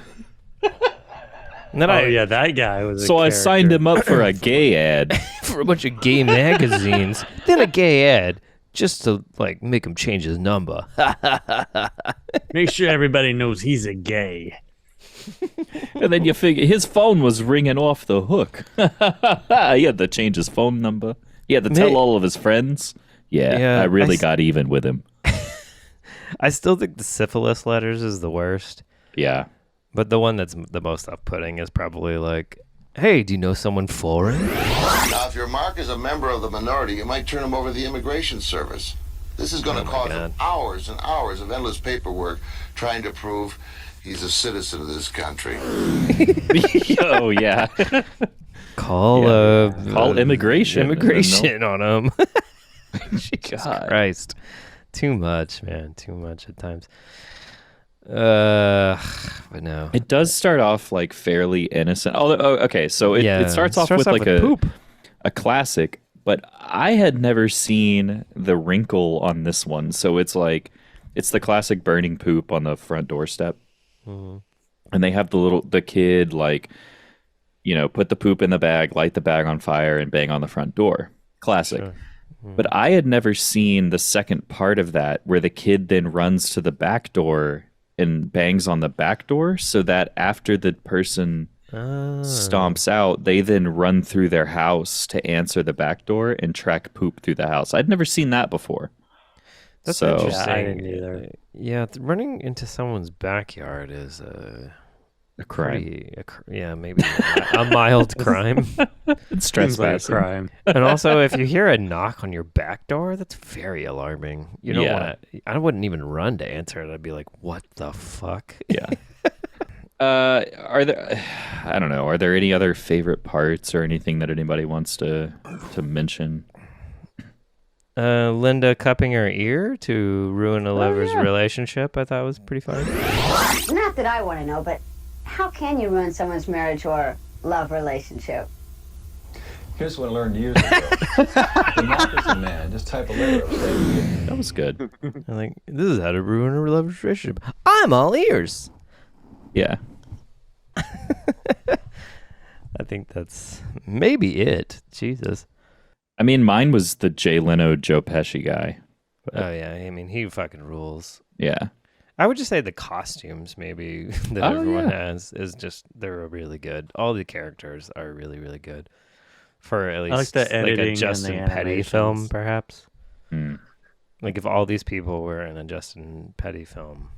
[SPEAKER 2] And then
[SPEAKER 5] that guy was.
[SPEAKER 1] So I signed him up for a gay ad.
[SPEAKER 2] For a bunch of gay magazines. Then a gay ad. Just to, like, make him change his number.
[SPEAKER 5] Make sure everybody knows he's a gay.
[SPEAKER 1] And then you figure his phone was ringing off the hook. He had to change his phone number. He had to tell all of his friends. Yeah, I really got even with him.
[SPEAKER 2] I still think the syphilis letters is the worst.
[SPEAKER 1] Yeah.
[SPEAKER 2] But the one that's the most off-putting is probably like, hey, do you know someone foreign?
[SPEAKER 7] Now, if your Mark is a member of the minority, you might turn him over to the Immigration Service. This is going to cause him hours and hours of endless paperwork trying to prove he's a citizen of this country.
[SPEAKER 1] Oh, yeah.
[SPEAKER 2] Call
[SPEAKER 1] immigration.
[SPEAKER 2] Immigration on him.
[SPEAKER 1] Jesus
[SPEAKER 2] Christ. Too much, man. Too much at times. But no.
[SPEAKER 1] It does start off like fairly innocent. Okay, so it starts off with like a classic, but I had never seen the wrinkle on this one. So it's like it's the classic burning poop on the front doorstep.
[SPEAKER 2] Mm-hmm.
[SPEAKER 1] And they have the kid like, you know, put the poop in the bag, light the bag on fire, and bang on the front door. Classic.
[SPEAKER 2] Sure. Mm-hmm.
[SPEAKER 1] But I had never seen the second part of that where the kid then runs to the back door and bangs on the back door so that after the person stomps out, they then run through their house to answer the back door and track poop through the house. I'd never seen that before.
[SPEAKER 2] That's interesting. Yeah, I didn't either. Yeah, running into someone's backyard is a
[SPEAKER 1] crime.
[SPEAKER 2] Maybe a mild crime.
[SPEAKER 1] It's trespassing.
[SPEAKER 5] Like a crime.
[SPEAKER 2] And also, if you hear a knock on your back door, that's very alarming. You don't want to. I wouldn't even run to answer it. I'd be like, "What the fuck?"
[SPEAKER 1] Yeah. Are there? I don't know. Are there any other favorite parts or anything that anybody wants to mention?
[SPEAKER 2] Linda cupping her ear to ruin a lover's relationship. I thought was pretty funny.
[SPEAKER 6] Not that I want to know, but how can you ruin someone's marriage or love relationship?
[SPEAKER 10] Here's what I learned years ago. The Mark is a man. Just type a letter up.
[SPEAKER 1] That was good.
[SPEAKER 2] I'm like, this is how to ruin a lover's relationship. I'm all ears.
[SPEAKER 1] Yeah.
[SPEAKER 2] I think that's maybe it. Jesus.
[SPEAKER 1] I mean, mine was the Jay Leno, Joe Pesci guy.
[SPEAKER 2] Oh, yeah. I mean, he fucking rules.
[SPEAKER 1] Yeah.
[SPEAKER 2] I would just say the costumes, maybe, that everyone has is just, they're really good. All the characters are really, really good. For at least
[SPEAKER 5] I like the editing
[SPEAKER 2] a Justin
[SPEAKER 5] and the
[SPEAKER 2] Petty film,
[SPEAKER 5] animations.
[SPEAKER 2] perhaps.
[SPEAKER 1] Mm.
[SPEAKER 2] Like if all these people were in a Justin Petty film,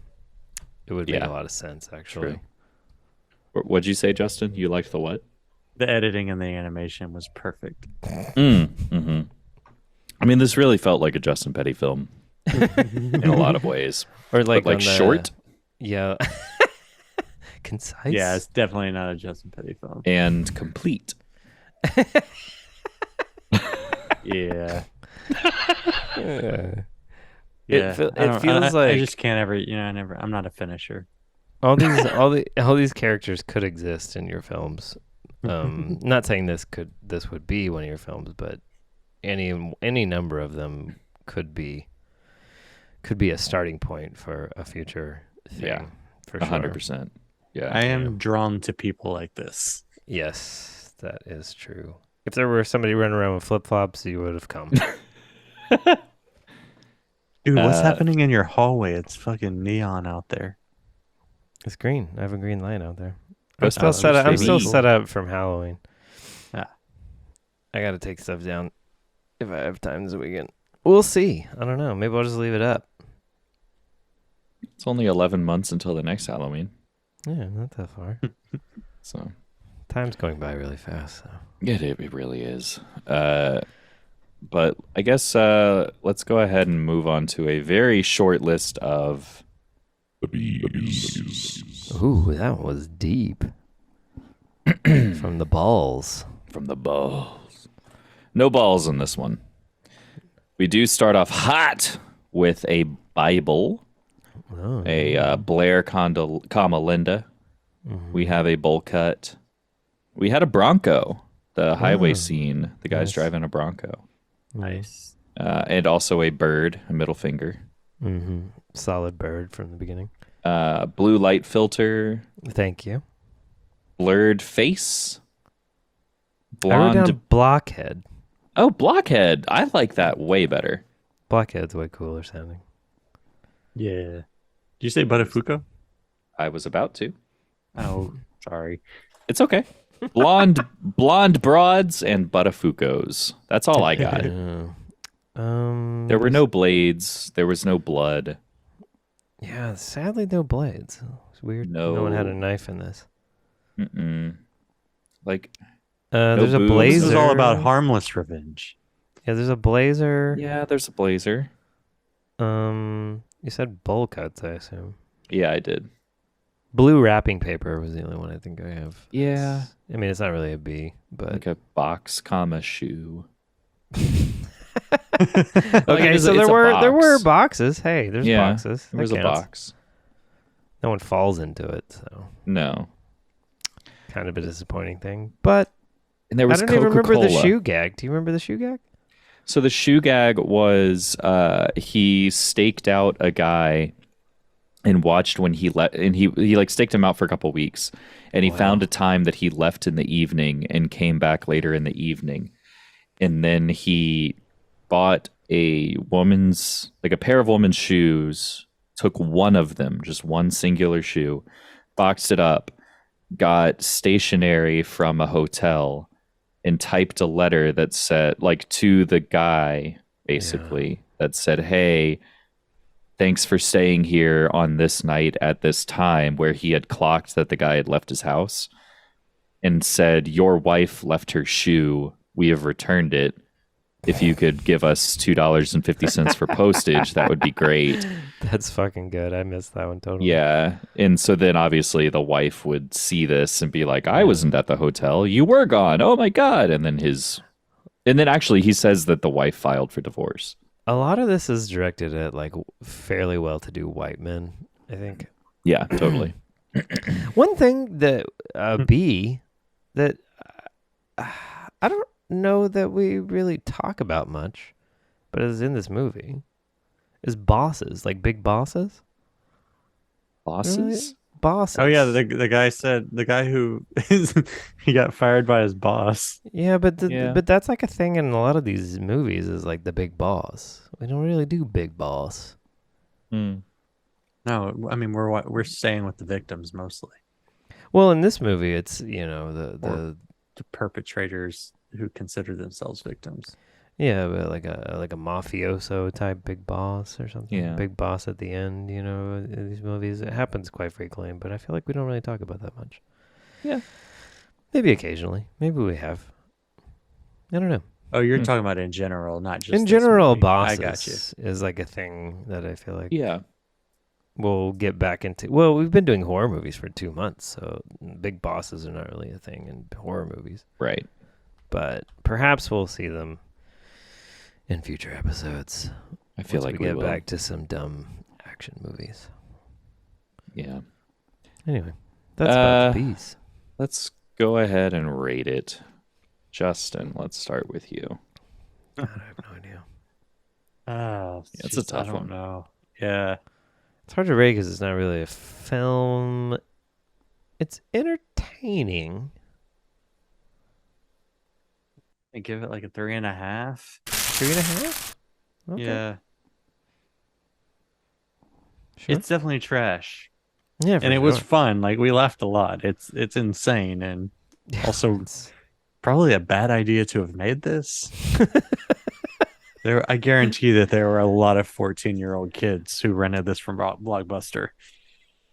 [SPEAKER 2] it would make a lot of sense, actually.
[SPEAKER 1] True. What'd you say, Justin? You liked the what?
[SPEAKER 5] The editing and the animation was perfect.
[SPEAKER 1] Mm-hmm. I mean, this really felt like a Justin Petty film in a lot of ways.
[SPEAKER 2] Or like,
[SPEAKER 1] short.
[SPEAKER 2] Yeah. Concise.
[SPEAKER 5] Yeah, it's definitely not a Justin Petty film.
[SPEAKER 1] And complete.
[SPEAKER 5] Yeah.
[SPEAKER 2] Yeah.
[SPEAKER 5] Yeah.
[SPEAKER 2] It feels like
[SPEAKER 5] I just can't ever. I'm not a finisher.
[SPEAKER 2] all these characters could exist in your films. Not saying this would be one of your films, but any number of them could be a starting point for a future thing.
[SPEAKER 1] Yeah,
[SPEAKER 2] for sure.
[SPEAKER 1] 100%. Yeah,
[SPEAKER 5] I am drawn to people like this.
[SPEAKER 2] Yes, that is true. If there were somebody running around with flip flops, you would have come.
[SPEAKER 5] Dude, what's happening in your hallway? It's fucking neon out there.
[SPEAKER 2] It's green. I have a green light out there.
[SPEAKER 1] I'm
[SPEAKER 2] still set up from Halloween.
[SPEAKER 5] Yeah.
[SPEAKER 2] I got to take stuff down if I have time this weekend. We'll see. I don't know. Maybe I'll just leave it up.
[SPEAKER 1] It's only 11 months until the next Halloween.
[SPEAKER 2] Yeah, not that far.
[SPEAKER 1] So
[SPEAKER 2] time's going by really fast. So.
[SPEAKER 1] Yeah, it really is. But I guess let's go ahead and move on to a very short list of
[SPEAKER 2] Ooh, that was deep. From the balls.
[SPEAKER 1] From the balls. No balls in this one. We do start off hot with a Bible, a Blair, comma Linda. Mm-hmm. We have a bowl cut. We had a Bronco. The highway
[SPEAKER 2] Oh,
[SPEAKER 1] scene, the guy's
[SPEAKER 2] nice.
[SPEAKER 1] driving a Bronco.
[SPEAKER 5] Nice.
[SPEAKER 1] And also a bird, a middle finger.
[SPEAKER 2] Mm-hmm. Solid bird from the beginning.
[SPEAKER 1] Blue light filter,
[SPEAKER 2] Thank you.
[SPEAKER 1] blurred face,
[SPEAKER 2] I wrote
[SPEAKER 1] blonde.
[SPEAKER 2] down blockhead.
[SPEAKER 1] Oh, blockhead. I like that way better.
[SPEAKER 2] Blockhead's way cooler sounding.
[SPEAKER 5] Yeah. Did you say Buttafuoco?
[SPEAKER 1] I was about to.
[SPEAKER 5] Oh, sorry.
[SPEAKER 1] It's okay. Blonde broads and Buttafuocos. That's all I got. There were no blades. There was no blood.
[SPEAKER 2] Yeah, sadly, no blades. It's weird. No one had a knife in this.
[SPEAKER 1] Mm-mm. Like,
[SPEAKER 2] there's a
[SPEAKER 1] boobs.
[SPEAKER 2] blazer.
[SPEAKER 5] This is all about harmless revenge.
[SPEAKER 2] Yeah, there's a blazer.
[SPEAKER 1] Yeah, there's a blazer.
[SPEAKER 2] You said bowl cuts, I assume.
[SPEAKER 1] Yeah, I did.
[SPEAKER 2] Blue wrapping paper was the only one I think I have.
[SPEAKER 1] Yeah.
[SPEAKER 2] I mean, it's not really a B, but
[SPEAKER 1] Like a box, comma, shoe.
[SPEAKER 2] okay.
[SPEAKER 1] it's
[SPEAKER 2] So
[SPEAKER 1] a
[SPEAKER 2] there were
[SPEAKER 1] box.
[SPEAKER 2] boxes. Hey, there's
[SPEAKER 1] Yeah,
[SPEAKER 2] boxes.
[SPEAKER 1] there was
[SPEAKER 2] That
[SPEAKER 1] a
[SPEAKER 2] counts.
[SPEAKER 1] box.
[SPEAKER 2] No one falls into it, so
[SPEAKER 1] No.
[SPEAKER 2] kind of a disappointing thing. But
[SPEAKER 1] And there was
[SPEAKER 2] I don't even remember the
[SPEAKER 1] Coca-Cola.
[SPEAKER 2] shoe gag. Do you remember the shoe gag?
[SPEAKER 1] So the shoe gag was he staked out a guy and watched when he let, and he like staked him out for a couple weeks, and he found a time that he left in the evening and came back later in the evening, and then he bought a pair of woman's shoes, took one of them, just one singular shoe, boxed it up, got stationery from a hotel, and typed a letter that said, like, to the guy, basically, that said, hey, thanks for staying here on this night at this time, where he had clocked that the guy had left his house, and said, your wife left her shoe. We have returned it. If you could give us $2.50 for postage, that would be great.
[SPEAKER 2] That's fucking good. I missed that one totally.
[SPEAKER 1] Yeah. And so then obviously the wife would see this and be like, I wasn't at the hotel. You were gone. Oh my God. And then actually he says that the wife filed for divorce.
[SPEAKER 2] A lot of this is directed at like fairly well-to-do white men, I think.
[SPEAKER 1] Yeah, totally.
[SPEAKER 2] One thing that B that I don't know that we really talk about much, but is in this movie is bosses, like big bosses.
[SPEAKER 1] Bosses?
[SPEAKER 2] Really? Bosses.
[SPEAKER 5] Oh yeah, the guy said the guy who he got fired by his boss.
[SPEAKER 2] Yeah, but but that's like a thing in a lot of these movies is like the big boss. We don't really do big boss.
[SPEAKER 5] No, I mean we're staying with the victims mostly.
[SPEAKER 2] Well, in this movie, it's the
[SPEAKER 5] perpetrators who consider themselves victims.
[SPEAKER 2] Yeah, but like a mafioso type big boss or something.
[SPEAKER 1] Yeah.
[SPEAKER 2] Big boss at the end, in these movies. It happens quite frequently, but I feel like we don't really talk about that much.
[SPEAKER 1] Yeah.
[SPEAKER 2] Maybe occasionally. Maybe we have. I don't know.
[SPEAKER 5] Oh, you're talking about in general, not just
[SPEAKER 2] in
[SPEAKER 5] this
[SPEAKER 2] general,
[SPEAKER 5] movie.
[SPEAKER 2] bosses
[SPEAKER 5] I got you.
[SPEAKER 2] is like a thing that I feel like
[SPEAKER 1] Yeah.
[SPEAKER 2] we'll get back into. Well, we've been doing horror movies for 2 months, so big bosses are not really a thing in horror movies.
[SPEAKER 1] Right.
[SPEAKER 2] But perhaps we'll see them in future episodes.
[SPEAKER 1] I feel
[SPEAKER 2] once
[SPEAKER 1] like
[SPEAKER 2] we get
[SPEAKER 1] will.
[SPEAKER 2] back to some dumb action movies.
[SPEAKER 1] Yeah.
[SPEAKER 2] Anyway, that's about the bees.
[SPEAKER 1] Let's go ahead and rate it. Justin, let's start with you.
[SPEAKER 2] I have no idea.
[SPEAKER 5] Oh,
[SPEAKER 1] Yeah, it's a tough
[SPEAKER 5] I don't
[SPEAKER 1] one.
[SPEAKER 5] know. Yeah.
[SPEAKER 2] It's hard to rate because it's not really a film. It's entertaining.
[SPEAKER 5] I give it like a 3.5.
[SPEAKER 2] 3.5? Okay.
[SPEAKER 5] Yeah.
[SPEAKER 2] Sure.
[SPEAKER 5] It's definitely trash.
[SPEAKER 2] Yeah,
[SPEAKER 5] and it was fun. Like we laughed a lot. It's insane and also probably a bad idea to have made this. I guarantee that there were a lot of 14-year-old kids who rented this from Blockbuster.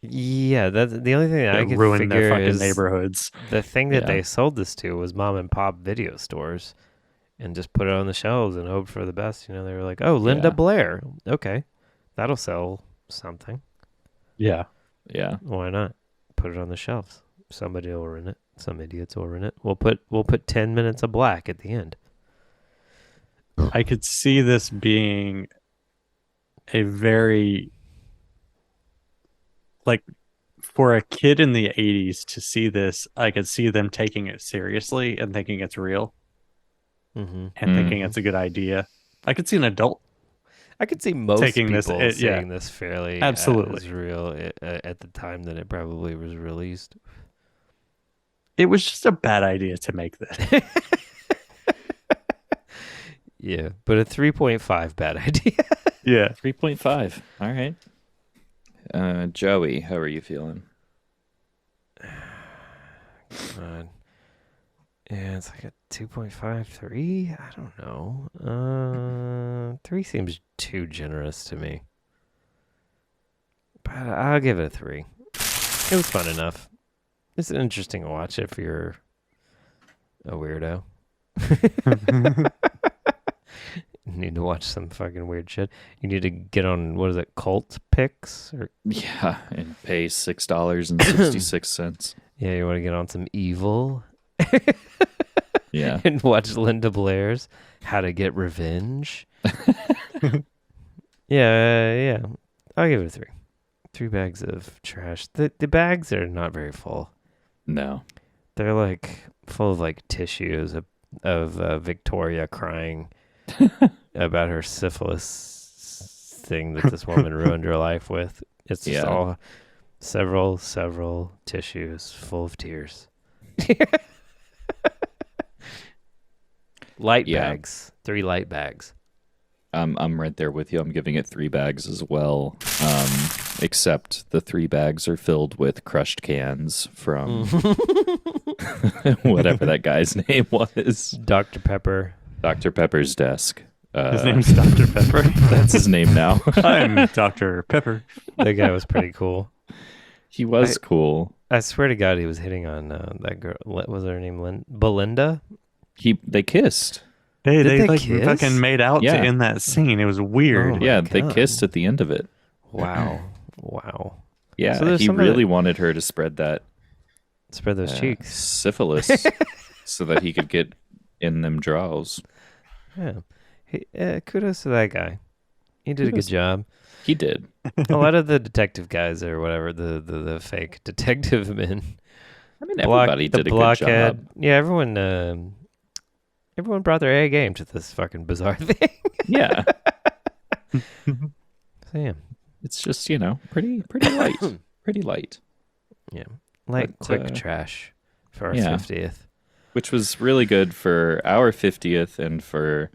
[SPEAKER 2] Yeah, that's the only thing that I
[SPEAKER 5] That
[SPEAKER 2] could
[SPEAKER 5] ruined their
[SPEAKER 2] figure
[SPEAKER 5] fucking
[SPEAKER 2] is
[SPEAKER 5] neighborhoods.
[SPEAKER 2] The thing that
[SPEAKER 1] Yeah.
[SPEAKER 2] they sold this to was mom and pop video stores, and just put it on the shelves and hoped for the best. They were like, "Oh, Linda
[SPEAKER 1] Yeah.
[SPEAKER 2] Blair, okay, that'll sell something.
[SPEAKER 5] Yeah.
[SPEAKER 1] Yeah.
[SPEAKER 2] Why not? Put it on the shelves. Somebody will rent it. Some idiots will rent it. We'll put 10 minutes of black at the end."
[SPEAKER 5] I could see this being a very like for a kid in the 80s to see this, I could see them taking it seriously and thinking it's real and thinking it's a good idea. I could see an adult.
[SPEAKER 2] I could see most
[SPEAKER 5] taking
[SPEAKER 2] people
[SPEAKER 5] this,
[SPEAKER 2] saying this fairly
[SPEAKER 5] absolutely
[SPEAKER 2] as real at the time that it probably was released.
[SPEAKER 5] It was just a bad idea to make this.
[SPEAKER 2] Yeah, but a 3.5 bad idea.
[SPEAKER 5] Yeah.
[SPEAKER 1] 3.5. All right. Joey, how are you feeling?
[SPEAKER 2] God. Yeah, it's like a 2.53. I don't know. 3 seems too generous to me. But I'll give it a 3. It was fun enough. It's interesting to watch if you're a weirdo. You need to watch some fucking weird shit. You need to get on, what is it, Cult Picks?
[SPEAKER 1] Yeah, and pay $6.66.
[SPEAKER 2] Yeah, you want to get on some Evil.
[SPEAKER 1] Yeah.
[SPEAKER 2] And watch Linda Blair's How to Get Revenge. Yeah. I'll give it a 3. 3 bags of trash. The bags are not very full.
[SPEAKER 1] No.
[SPEAKER 2] They're like full of like tissues of Victoria crying about her syphilis thing that this woman ruined her life with. It's just all several tissues full of tears. Light bags. 3 light bags.
[SPEAKER 1] I'm right there with you. I'm giving it 3 bags as well. Except the 3 bags are filled with crushed cans from whatever that guy's name was.
[SPEAKER 2] Dr. Pepper.
[SPEAKER 1] Dr. Pepper's desk.
[SPEAKER 5] His name's Dr. Pepper.
[SPEAKER 1] That's his name now.
[SPEAKER 5] I'm Dr. Pepper.
[SPEAKER 2] That guy was pretty cool.
[SPEAKER 1] He was cool.
[SPEAKER 2] I swear to God, he was hitting on that girl. What was her name? Belinda?
[SPEAKER 1] They kissed.
[SPEAKER 5] They like
[SPEAKER 2] kiss?
[SPEAKER 5] fucking made out in that scene. It was weird.
[SPEAKER 1] Yeah, they kissed at the end of it.
[SPEAKER 2] Wow.
[SPEAKER 1] Yeah,
[SPEAKER 2] So
[SPEAKER 1] he really wanted her to spread those
[SPEAKER 2] cheeks.
[SPEAKER 1] Syphilis so that he could get in them draws.
[SPEAKER 2] Yeah. Kudos to that guy. He did a good job.
[SPEAKER 1] He did.
[SPEAKER 2] A lot of the detective guys or whatever, the fake detective men.
[SPEAKER 1] I mean, everybody did a good job.
[SPEAKER 2] Yeah, everyone brought their A game to this fucking bizarre thing.
[SPEAKER 1] Yeah.
[SPEAKER 2] So yeah.
[SPEAKER 1] It's just, pretty light. Pretty light.
[SPEAKER 2] Yeah. Light, quick trash for our 50th.
[SPEAKER 1] Which was really good for our 50th and for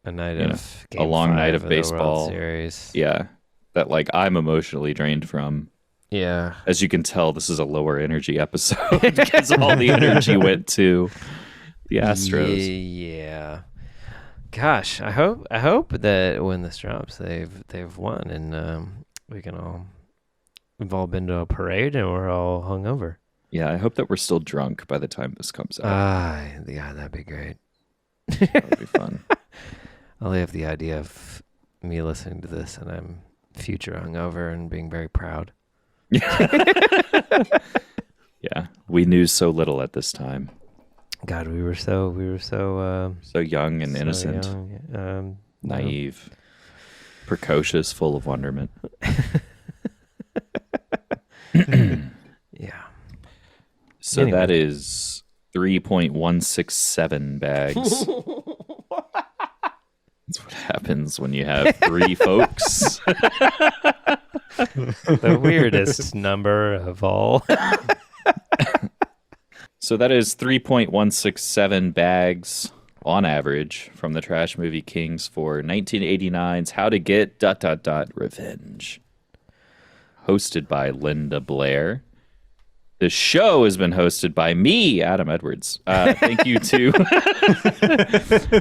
[SPEAKER 2] a night of
[SPEAKER 1] a long night of baseball
[SPEAKER 2] series.
[SPEAKER 1] Yeah. That I'm emotionally drained from.
[SPEAKER 2] Yeah.
[SPEAKER 1] As you can tell, this is a lower energy episode because all the energy went to the Astros.
[SPEAKER 2] Yeah. Gosh, I hope that when this drops, they've won and we've all been to a parade and we're all hungover.
[SPEAKER 1] Yeah, I hope that we're still drunk by the time this comes out.
[SPEAKER 2] Yeah, that'd be great.
[SPEAKER 1] That would be fun.
[SPEAKER 2] I'll have the idea of me listening to this and I'm future hungover and being very proud.
[SPEAKER 1] Yeah, we knew so little at this time.
[SPEAKER 2] God, we were so
[SPEAKER 1] young and innocent, naive, precocious, full of wonderment.
[SPEAKER 2] Yeah.
[SPEAKER 1] So anyway. That is 3.167 bags. That's what happens when you have 3 folks.
[SPEAKER 2] The weirdest number of all.
[SPEAKER 1] So that is 3.167 bags on average from the Trash Movie Kings for 1989's How to Get ... Revenge. Hosted by Linda Blair. The show has been hosted by me, Adam Edwards. Thank you to...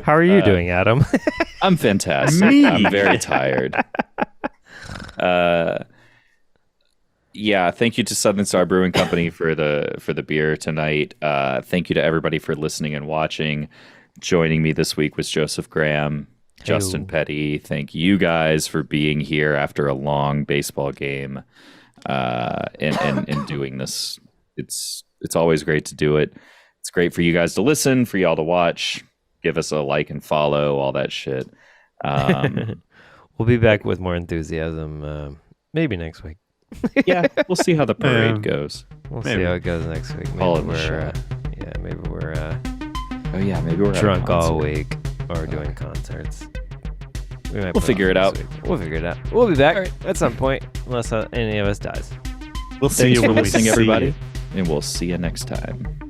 [SPEAKER 2] How are you doing, Adam?
[SPEAKER 1] I'm fantastic. I'm very tired. Yeah, thank you to Southern Star Brewing Company for the beer tonight. Thank you to everybody for listening and watching. Joining me this week was Joseph Graham, Justin Petty. Thank you guys for being here after a long baseball game and doing this. It's always great to do it. It's great for you guys to listen, for y'all to watch. Give us a like and follow, all that shit.
[SPEAKER 2] We'll be back with more enthusiasm maybe next week.
[SPEAKER 1] Yeah, we'll see how the parade goes.
[SPEAKER 2] We'll see how it goes next week.
[SPEAKER 1] Call it
[SPEAKER 2] Maybe
[SPEAKER 1] the
[SPEAKER 2] we're,
[SPEAKER 1] show.
[SPEAKER 2] maybe we're
[SPEAKER 1] maybe we're at a
[SPEAKER 2] drunk all
[SPEAKER 1] concert.
[SPEAKER 2] week or doing concerts.
[SPEAKER 1] We'll figure it out.
[SPEAKER 2] We'll figure it out. We'll be back at some point, unless any of us dies.
[SPEAKER 5] We'll see
[SPEAKER 1] Thanks
[SPEAKER 5] you
[SPEAKER 1] for
[SPEAKER 5] when we
[SPEAKER 1] listening,
[SPEAKER 5] see
[SPEAKER 1] everybody,
[SPEAKER 5] you.
[SPEAKER 1] and we'll see you next time.